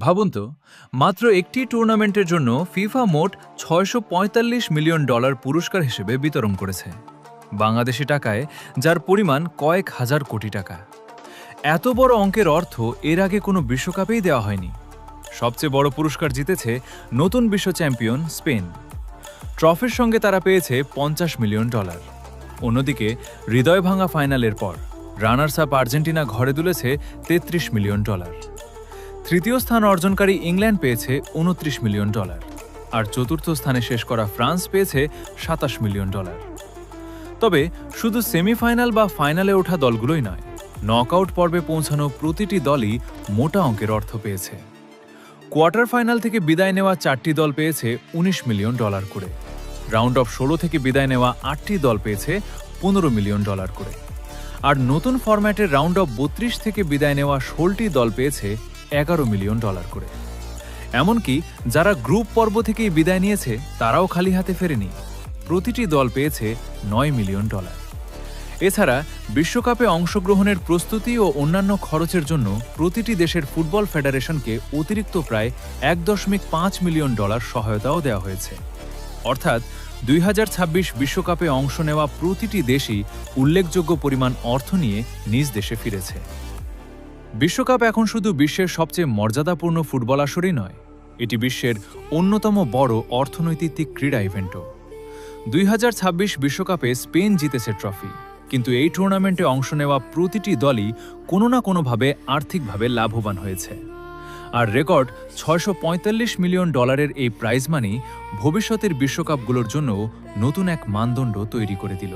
ভাবুন তো, মাত্র একটি টুর্নামেন্টের জন্য ফিফা মোট $645 মিলিয়ন পুরস্কার হিসেবে বিতরণ করেছে, বাংলাদেশি টাকায় যার পরিমাণ কয়েক হাজার কোটি টাকা। এত বড় অঙ্কের অর্থ এর আগে কোনো বিশ্বকাপেই দেওয়া হয়নি। সবচেয়ে বড় পুরস্কার জিতেছে নতুন বিশ্ব চ্যাম্পিয়ন স্পেন। ট্রফির সঙ্গে তারা পেয়েছে $50 মিলিয়ন। অন্যদিকে হৃদয় ভাঙা ফাইনালের পর রানার্স আপ আর্জেন্টিনা ঘরে তুলেছে $33 মিলিয়ন। তৃতীয় স্থান অর্জনকারী ইংল্যান্ড পেয়েছে $29 মিলিয়ন, আর চতুর্থ স্থানে শেষ করা ফ্রান্স পেয়েছে $27 মিলিয়ন। তবে শুধু সেমিফাইনাল বা ফাইনালে ওঠা দলগুলোই নয়, নকআউট পর্বে পৌঁছানো প্রতিটি দলই মোটা অঙ্কের অর্থ পেয়েছে। কোয়ার্টার ফাইনাল থেকে বিদায় নেওয়া 4টি দল পেয়েছে $19 মিলিয়ন করে। রাউন্ড অফ 16 থেকে বিদায় নেওয়া 8টি দল পেয়েছে $15 মিলিয়ন করে। আর নতুন ফরম্যাটের রাউন্ড অফ 32 থেকে বিদায় নেওয়া 16টি দল পেয়েছে $11 মিলিয়ন করে। এমনকি যারা গ্রুপ পর্ব থেকেই বিদায় নিয়েছে তারাও খালি হাতে ফেরেনি, প্রতিটি দল পেয়েছে $9 মিলিয়ন। এছাড়া বিশ্বকাপে অংশগ্রহণের প্রস্তুতি ও অন্যান্য খরচের জন্য প্রতিটি দেশের ফুটবল ফেডারেশনকে অতিরিক্ত প্রায় $1.5 মিলিয়ন সহায়তাও দেওয়া হয়েছে। অর্থাৎ 2026 বিশ্বকাপে অংশ নেওয়া প্রতিটি দেশই উল্লেখযোগ্য পরিমাণ অর্থ নিয়ে নিজ দেশে ফিরেছে। বিশ্বকাপ এখন শুধু বিশ্বের সবচেয়ে মর্যাদাপূর্ণ ফুটবল আসরই নয়, এটি বিশ্বের অন্যতম বড় অর্থনৈতিক ক্রীড়া ইভেন্টও। 2026 বিশ্বকাপে স্পেন জিতেছে ট্রফি, কিন্তু এই টুর্নামেন্টে অংশ নেওয়া প্রতিটি দলই কোনো না কোনোভাবে আর্থিকভাবে লাভবান হয়েছে। আর রেকর্ড $645 মিলিয়ন এই প্রাইজ মানি ভবিষ্যতের বিশ্বকাপগুলোর জন্য নতুন এক মানদণ্ড তৈরি করে দিল।